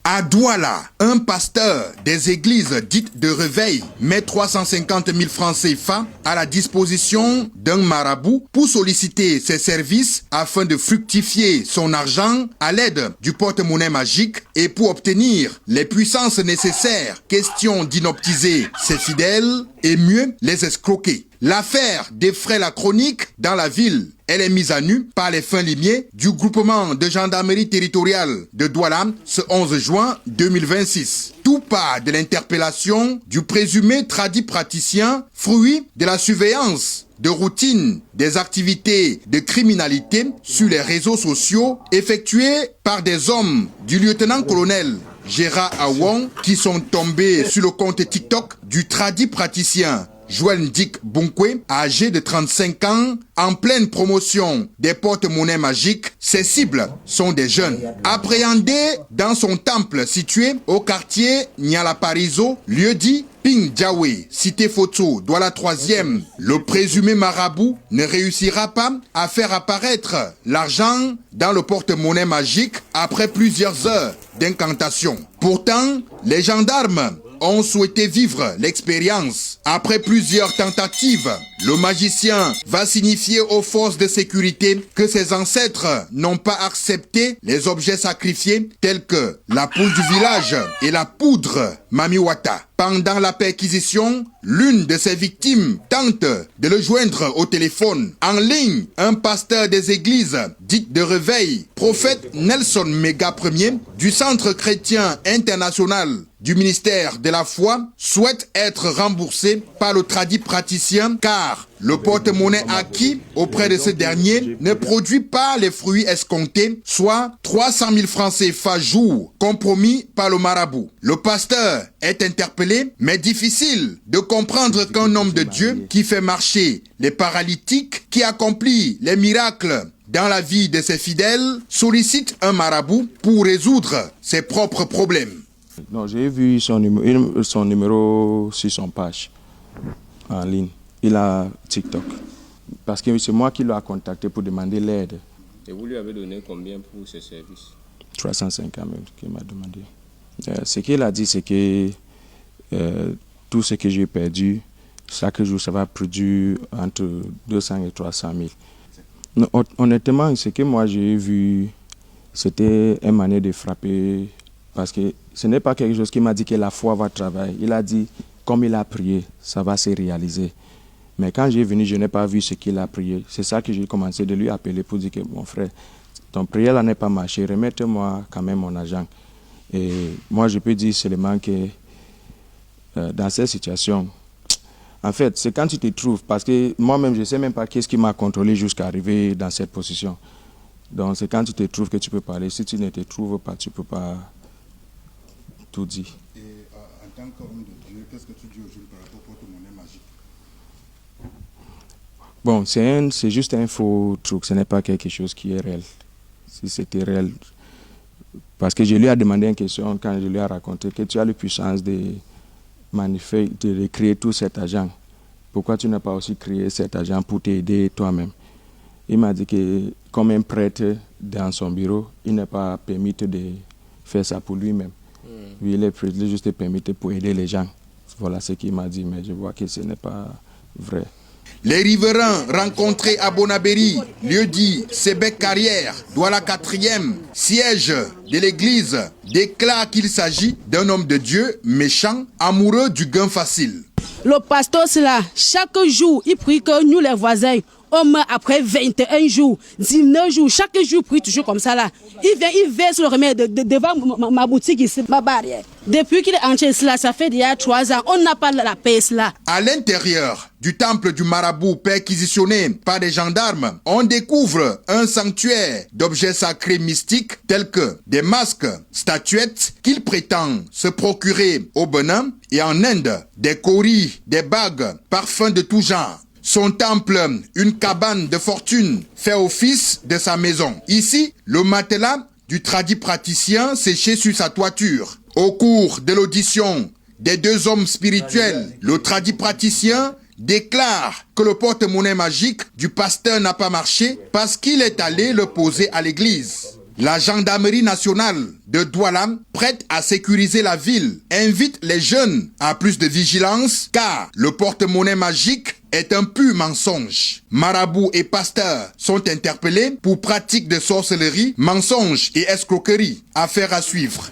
À Douala, un pasteur des églises dites de réveil met 350 000 francs CFA à la disposition d'un marabout pour solliciter ses services afin de fructifier son argent à l'aide du porte-monnaie magique et pour obtenir les puissances nécessaires. Question d'inoptiser ses fidèles et mieux les escroquer. L'affaire défraie la chronique dans la ville. Elle est mise à nu par les fins limiers du groupement de gendarmerie territoriale de Douala ce 11 juin 2026. Tout part de l'interpellation du présumé tradit praticien, fruit de la surveillance de routine des activités de criminalité sur les réseaux sociaux effectuées par des hommes du lieutenant-colonel Gérard Awon qui sont tombés sur le compte TikTok du tradit praticien Joël Ndik Bunkwe, âgé de 35 ans, en pleine promotion des porte-monnaies magiques. Ses cibles sont des jeunes. Appréhendé dans son temple situé au quartier Nyalaparizo, lieu dit Ping Jawe, cité photo, Douala 3e, le présumé marabout ne réussira pas à faire apparaître l'argent dans le porte-monnaie magique après plusieurs heures d'incantation. Pourtant, les gendarmes ont souhaité vivre l'expérience. Après plusieurs tentatives, le magicien va signifier aux forces de sécurité que ses ancêtres n'ont pas accepté les objets sacrifiés tels que la poule du village et la poudre Mamiwata. Pendant la perquisition, l'une de ses victimes tente de le joindre au téléphone. En ligne, un pasteur des églises dites de réveil, prophète Nelson Mega Ier du Centre chrétien international du ministère de la foi, souhaite être remboursé par le tradit praticien car le porte-monnaie acquis auprès de ce dernier ne produit pas les fruits escomptés, soit 300 000 francs CFA jour, compromis par le marabout. Le pasteur est interpellé, mais difficile de comprendre qu'un homme de Dieu qui fait marcher les paralytiques, qui accomplit les miracles dans la vie de ses fidèles, sollicite un marabout pour résoudre ses propres problèmes. Non, j'ai vu son numéro sur son page en ligne. Il a TikTok. Parce que c'est moi qui l'ai contacté pour demander l'aide. Et vous lui avez donné combien pour ses services? 350 000 qu'il m'a demandé. Ce qu'il a dit, c'est que tout ce que j'ai perdu, chaque jour, ça va produire entre 200 et 300 000. Non, honnêtement, ce que moi j'ai vu, c'était une manière de frapper. Parce que ce n'est pas quelque chose qui m'a dit que la foi va travailler. Il a dit, comme il a prié, ça va se réaliser. Mais quand j'ai venu, je n'ai pas vu ce qu'il a prié. C'est ça que j'ai commencé de lui appeler pour dire que, mon frère, ton prière là n'est pas marché, remettez-moi quand même mon argent. Et moi, je peux dire seulement que dans cette situation, en fait, c'est quand tu te trouves, parce que moi-même, je ne sais même pas qu'est-ce qui m'a contrôlé jusqu'à arriver dans cette position. Donc, c'est quand tu te trouves que tu peux parler. Si tu ne te trouves pas, tu ne peux pas tout dire. Et en tant qu'homme de Dieu, qu'est-ce que tu dis aux jeunes par rapport au porte-monnaie magique? Bon, c'est juste un faux truc, ce n'est pas quelque chose qui est réel. Si c'était réel, parce que je lui ai demandé une question quand je lui ai raconté que tu as la puissance de créer tout cet argent. Pourquoi tu n'as pas aussi créé cet argent pour t'aider toi-même? Il m'a dit que comme un prêtre dans son bureau, il n'est pas permis de faire ça pour lui-même. Oui, il est juste permis pour aider les gens. Voilà ce qu'il m'a dit, mais je vois que ce n'est pas vrai. Les riverains rencontrés à Bonabéry, lieu dit Sébec Carrière, Douala 4e, siège de l'église, déclarent qu'il s'agit d'un homme de Dieu méchant, amoureux du gain facile. Le pasteur, c'est là, chaque jour, il prie que nous les voisins, on meurt après 21 jours, 19 jours, chaque jour, il prie toujours comme ça là. Il verse le remède devant ma boutique ici, ma barrière. Depuis qu'il est entré cela, ça fait déjà 3 ans, on n'a pas la paix là. À l'intérieur du temple du marabout perquisitionné par des gendarmes, on découvre un sanctuaire d'objets sacrés mystiques tels que des masques, statuettes qu'il prétend se procurer au Bénin et en Inde, des kauris, des bagues, parfums de tout genre. Son temple, une cabane de fortune, fait office de sa maison. Ici, le matelas du tradit praticien séché sur sa toiture. Au cours de l'audition des deux hommes spirituels, le tradit praticien déclare que le porte-monnaie magique du pasteur n'a pas marché parce qu'il est allé le poser à l'église. La gendarmerie nationale de Douala, prête à sécuriser la ville, invite les jeunes à plus de vigilance car le porte-monnaie magique est un pur mensonge. Marabouts et pasteurs sont interpellés pour pratique de sorcellerie, mensonges et escroquerie. Affaire à suivre.